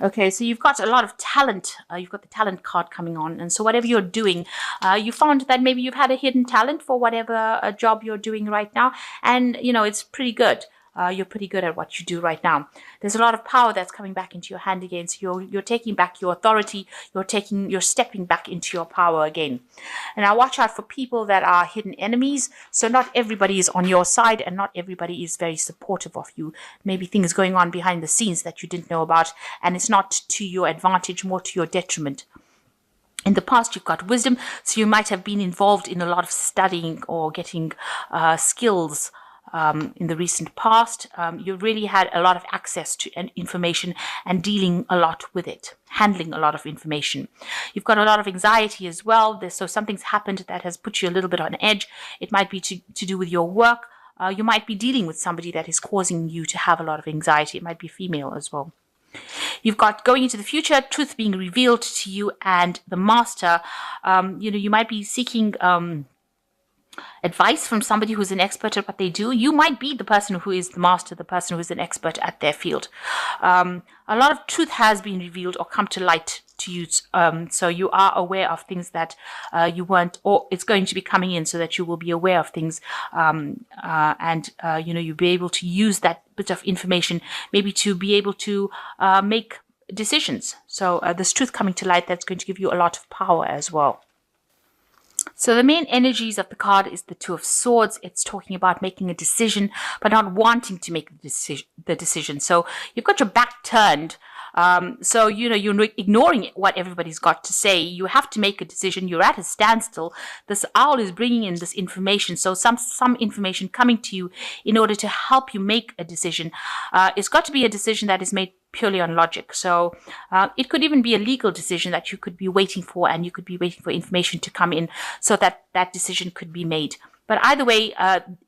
Okay, so you've got a lot of talent. You've got the talent card coming on. And so whatever you're doing, you found that maybe you've had a hidden talent for whatever job you're doing right now. And, it's pretty good. You're pretty good at what you do right now. There's a lot of power that's coming back into your hand again. So you're taking back your authority. You're stepping back into your power again. And now watch out for people that are hidden enemies. So not everybody is on your side and not everybody is very supportive of you. Maybe things going on behind the scenes that you didn't know about, and it's not to your advantage, more to your detriment. In the past, you've got wisdom, so you might have been involved in a lot of studying or getting skills. In the recent past, you really had a lot of access to information and dealing a lot with it, handling a lot of information. You've got a lot of anxiety as well. So something's happened that has put you a little bit on edge. It might be to do with your work. You might be dealing with somebody that is causing you to have a lot of anxiety. It might be female as well. You've got going into the future, truth being revealed to you, and the master. You might be seeking advice from somebody who's an expert at what they do. You might be the person who is the master, the person who is an expert at their field. A lot of truth has been revealed or come to light to you. So you are aware of things that you weren't, or it's going to be coming in, so that you will be aware of things. You'll be able to use that bit of information maybe to be able to make decisions. So this truth coming to light, that's going to give you a lot of power as well. So the main energies of the card is the Two of Swords. It's talking about making a decision, but not wanting to make the decision. So you've got your back turned. So, you're ignoring what everybody's got to say. You have to make a decision. You're at a standstill. This owl is bringing in this information. So some information coming to you in order to help you make a decision. It's got to be a decision that is made purely on logic. So it could even be a legal decision that you could be waiting for, and you could be waiting for information to come in so that that decision could be made. But either way,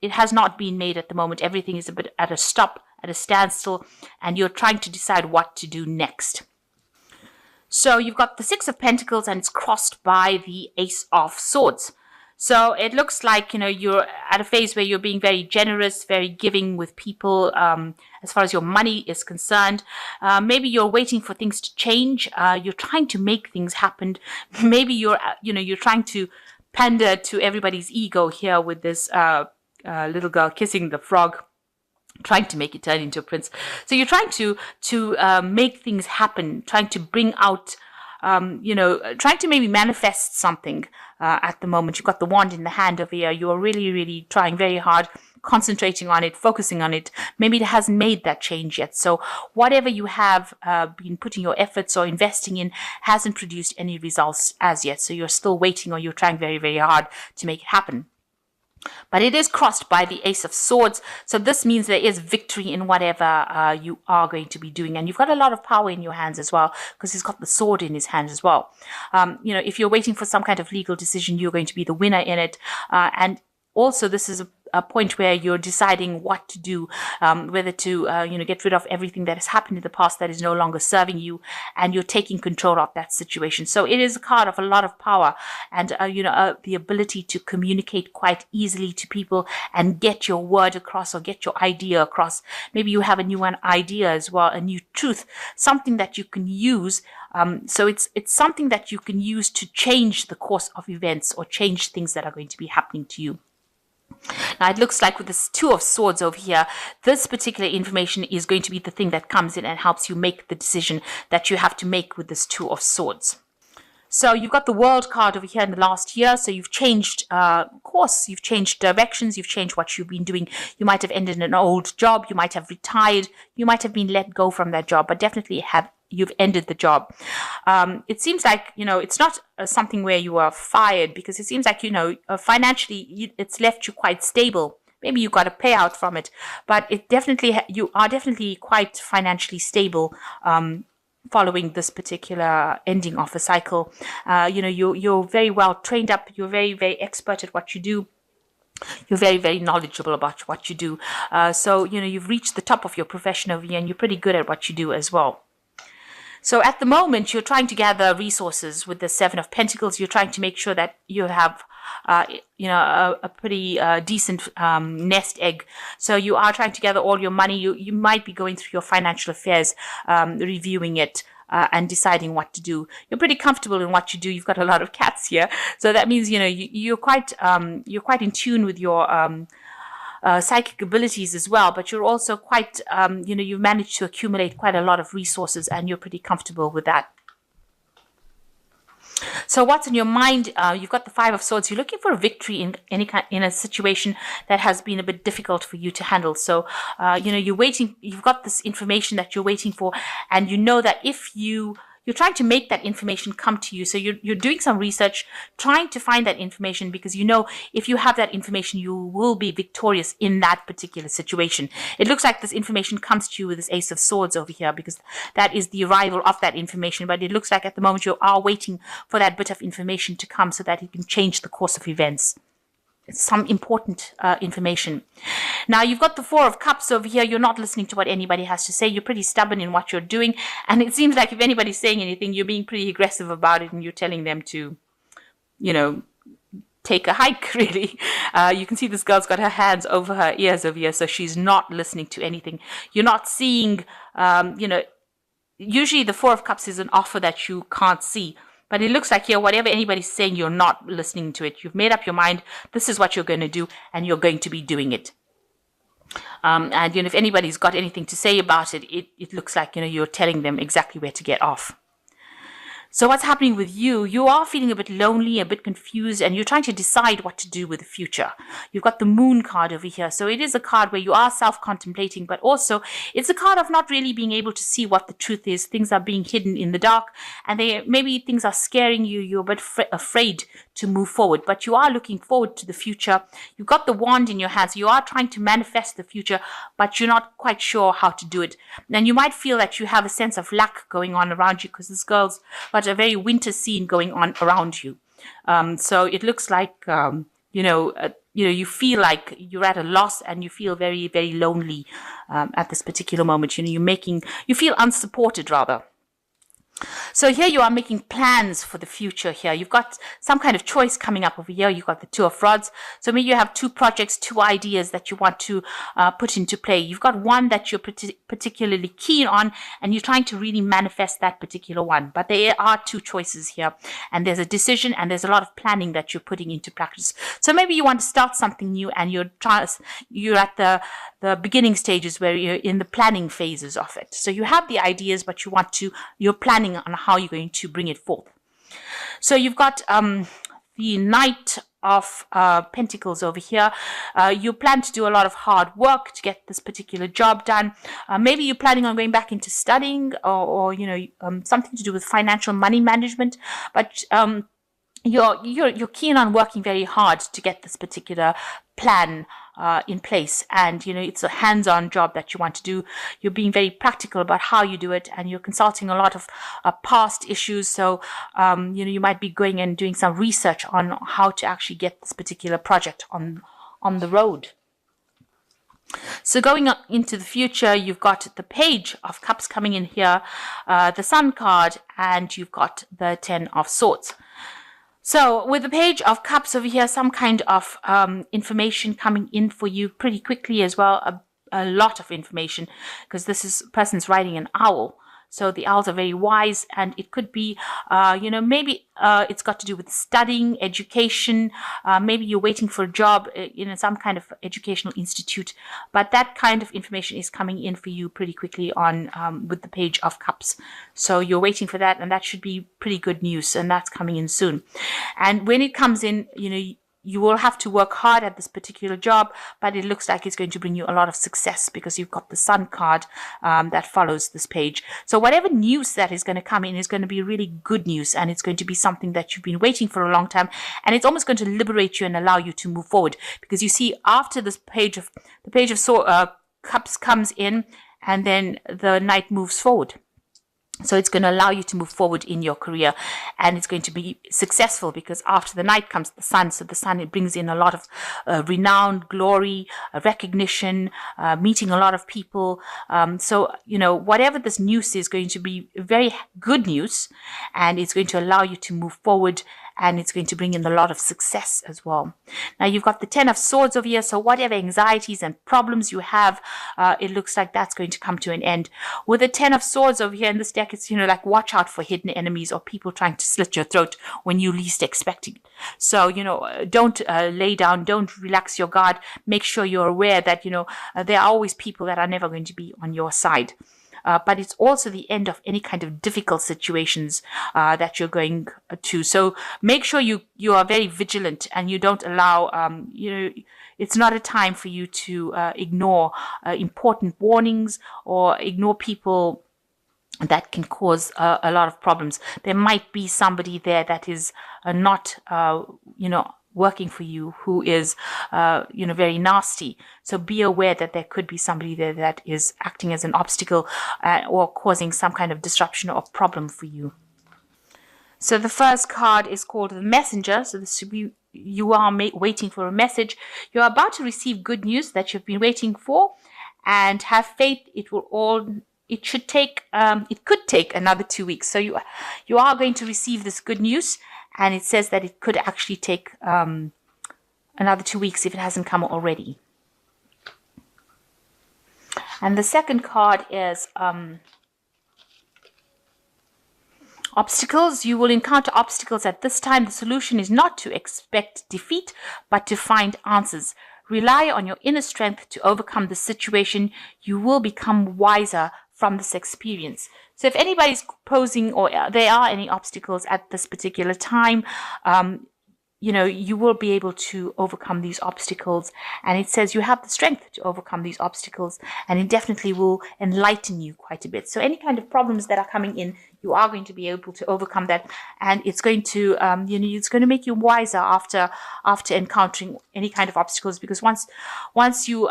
it has not been made at the moment. Everything is a bit at a stop, at a standstill, and you're trying to decide what to do next. So you've got the Six of Pentacles, and it's crossed by the Ace of Swords. So it looks like, you're at a phase where you're being very generous, very giving with people as far as your money is concerned. Maybe you're waiting for things to change. You're trying to make things happen. Maybe you're trying to pander to everybody's ego here with this little girl kissing the frog, trying to make it turn into a prince. So you're trying to make things happen, trying to bring out, trying to maybe manifest something at the moment. You've got the wand in the hand over here. You're really, really trying very hard, concentrating on it, focusing on it. Maybe it hasn't made that change yet. So whatever you have been putting your efforts or investing in hasn't produced any results as yet. So you're still waiting, or you're trying very, very hard to make it happen. But it is crossed by the Ace of Swords. So this means there is victory in whatever you are going to be doing. And you've got a lot of power in your hands as well, because he's got the sword in his hand as well. If you're waiting for some kind of legal decision, you're going to be the winner in it. And also, this is a point where you're deciding what to do, whether to, get rid of everything that has happened in the past that is no longer serving you, and you're taking control of that situation. So it is a card of a lot of power and, the ability to communicate quite easily to people and get your word across or get your idea across. Maybe you have a new idea as well, a new truth, something that you can use. So it's something that you can use to change the course of events or change things that are going to be happening to you. Now, it looks like with this Two of Swords over here, this particular information is going to be the thing that comes in and helps you make the decision that you have to make with this Two of Swords. So you've got the World card over here in the last year. So you've changed course, you've changed directions, you've changed what you've been doing. You might have ended an old job, you might have retired, you might have been let go from that job, but definitely you've ended the job. It seems like, it's not something where you are fired, because it seems like, financially, it's left you quite stable. Maybe you got a payout from it, but you are definitely quite financially stable following this particular ending of a cycle. You're very well trained up. You're very, very expert at what you do. You're very, very knowledgeable about what you do. So, you've reached the top of your profession over here, and you're pretty good at what you do as well. So at the moment, you're trying to gather resources with the Seven of Pentacles. You're trying to make sure that you have, a pretty decent nest egg. So you are trying to gather all your money. You might be going through your financial affairs, reviewing it. And deciding what to do. You're pretty comfortable in what you do. You've got a lot of cats here, so that means you're quite in tune with your psychic abilities as well. But you're also quite you've managed to accumulate quite a lot of resources, and you're pretty comfortable with that. So what's in your mind? You've got the Five of Swords. You're looking for a victory in a situation that has been a bit difficult for you to handle. So, you're waiting. You've got this information that you're waiting for, and you know that if you're trying to make that information come to you. So you're doing some research, trying to find that information, because you know if you have that information, you will be victorious in that particular situation. It looks like this information comes to you with this Ace of Swords over here, because that is the arrival of that information. But it looks like at the moment you are waiting for that bit of information to come so that it can change the course of events. It's some important information. Now, you've got the Four of Cups over here. You're not listening to what anybody has to say. You're pretty stubborn in what you're doing. And it seems like if anybody's saying anything, you're being pretty aggressive about it, and you're telling them to, take a hike, really. You can see this girl's got her hands over her ears over here, so she's not listening to anything. You're not seeing, usually the Four of Cups is an offer that you can't see. But it looks like here, whatever anybody's saying, you're not listening to it. You've made up your mind. This is what you're going to do, and you're going to be doing it. And if anybody's got anything to say about it, it looks like you're telling them exactly where to get off. So what's happening with you? You are feeling a bit lonely, a bit confused, and you're trying to decide what to do with the future. You've got the Moon card over here. So it is a card where you are self-contemplating, but also it's a card of not really being able to see what the truth is. Things are being hidden in the dark, and maybe things are scaring you. You're a bit afraid to move forward, but you are looking forward to the future. You've got the wand in your hands. You are trying to manifest the future, but you're not quite sure how to do it. And you might feel that you have a sense of lack going on around you, because this girl's got a very winter scene going on around you. So it looks like, you feel like you're at a loss, and you feel very, very lonely at this particular moment. You feel unsupported, rather. So here you are making plans for the future here. You've got some kind of choice coming up over here. You've got the Two of Rods. So maybe you have two projects, two ideas that you want to put into play. You've got one that you're particularly keen on, and you're trying to really manifest that particular one. But there are two choices here, and there's a decision, and there's a lot of planning that you're putting into practice. So maybe you want to start something new, and you're at the beginning stages where you're in the planning phases of it. So you have the ideas, but you're planning on how you're going to bring it forth. So you've got the Knight of Pentacles over here. You plan to do a lot of hard work to get this particular job done. Maybe you're planning on going back into studying, or something to do with financial money management. But you're keen on working very hard to get this particular plan in place, and it's a hands-on job that you want to do. You're being very practical about how you do it, and you're consulting a lot of past issues. So you might be going and doing some research on how to actually get this particular project on the road. So going into the future, you've got the Page of Cups coming in here, the Sun card, and you've got the Ten of Swords. So with the Page of Cups over here, some kind of information coming in for you pretty quickly as well. A lot of information, because this person's riding an owl. So the owls are very wise, and it could be, maybe it's got to do with studying, education. Maybe you're waiting for a job in some kind of educational institute. But that kind of information is coming in for you pretty quickly on with the Page of Cups. So you're waiting for that, and that should be pretty good news, and that's coming in soon. And when it comes in, you will have to work hard at this particular job, but it looks like it's going to bring you a lot of success, because you've got the Sun card that follows this page. So whatever news that is going to come in is going to be really good news, and it's going to be something that you've been waiting for a long time, and it's almost going to liberate you and allow you to move forward, because you see, after this Page of Cups comes in, and then the Knight moves forward. So it's going to allow you to move forward in your career, and it's going to be successful because after the night comes the sun. So the sun, it brings in a lot of renown, glory, recognition, meeting a lot of people. So, whatever this news is going to be very good news, and it's going to allow you to move forward, and it's going to bring in a lot of success as well. Now you've got the 10 of Swords over here. So whatever anxieties and problems you have, it looks like that's going to come to an end. With the 10 of Swords over here in this deck, it's, like watch out for hidden enemies or people trying to slit your throat when you least expect it. So, don't lay down, don't relax your guard. Make sure you're aware that, there are always people that are never going to be on your side. But it's also the end of any kind of difficult situations that you're going to. So make sure you are very vigilant and you don't allow, it's not a time for you to ignore important warnings or ignore people that can cause a lot of problems. There might be somebody there that is not, working for you who is, very nasty. So be aware that there could be somebody there that is acting as an obstacle or causing some kind of disruption or problem for you. So the first card is called the Messenger. So this you are waiting for a message. You're about to receive good news that you've been waiting for, and have faith. It could take another 2 weeks. So you are going to receive this good news. And it says that it could actually take another 2 weeks if it hasn't come already. And the second card is obstacles. You will encounter obstacles at this time. The solution is not to expect defeat, but to find answers. Rely on your inner strength to overcome the situation. You will become wiser from this experience. So if anybody's posing or there are any obstacles at this particular time, you will be able to overcome these obstacles. And it says you have the strength to overcome these obstacles, and it definitely will enlighten you quite a bit. So any kind of problems that are coming in, you are going to be able to overcome that. And it's going to, it's going to make you wiser after encountering any kind of obstacles, because once you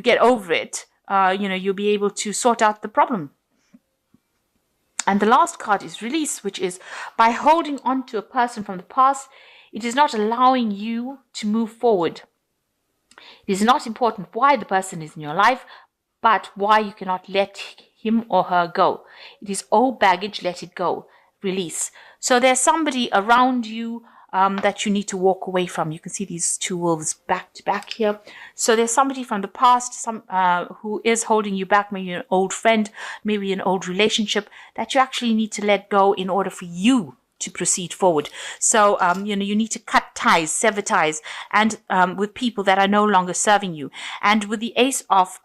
get over it, you'll be able to sort out the problem. And the last card is Release, which is by holding on to a person from the past, it is not allowing you to move forward. It is not important why the person is in your life, but why you cannot let him or her go. It is old baggage, let it go. Release. So there's somebody around you that you need to walk away from. You can see these two wolves back to back here. So there's somebody from the past, who is holding you back, maybe an old friend, maybe an old relationship that you actually need to let go in order for you to proceed forward. So, you need to cut ties, sever ties, and with people that are no longer serving you. And with the Ace of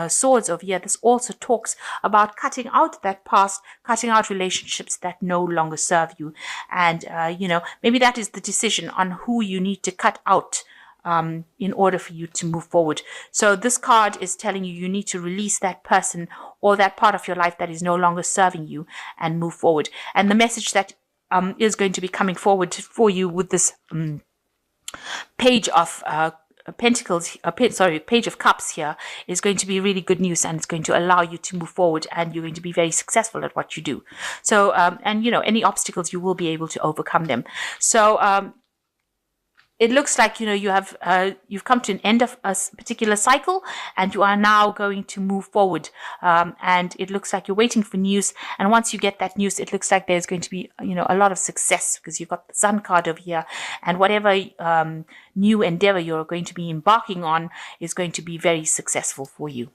Swords over here, this also talks about cutting out that past, cutting out relationships that no longer serve you. And, maybe that is the decision on who you need to cut out in order for you to move forward. So this card is telling you need to release that person or that part of your life that is no longer serving you and move forward. And the message that is going to be coming forward for you with this Page of Pentacles, Page of Cups here is going to be really good news, and it's going to allow you to move forward, and you're going to be very successful at what you do. So, any obstacles, you will be able to overcome them. So, it looks like, you've come to an end of a particular cycle, and you are now going to move forward. And it looks like you're waiting for news. And once you get that news, it looks like there's going to be, a lot of success, because you've got the Sun card over here, and whatever new endeavor you're going to be embarking on is going to be very successful for you.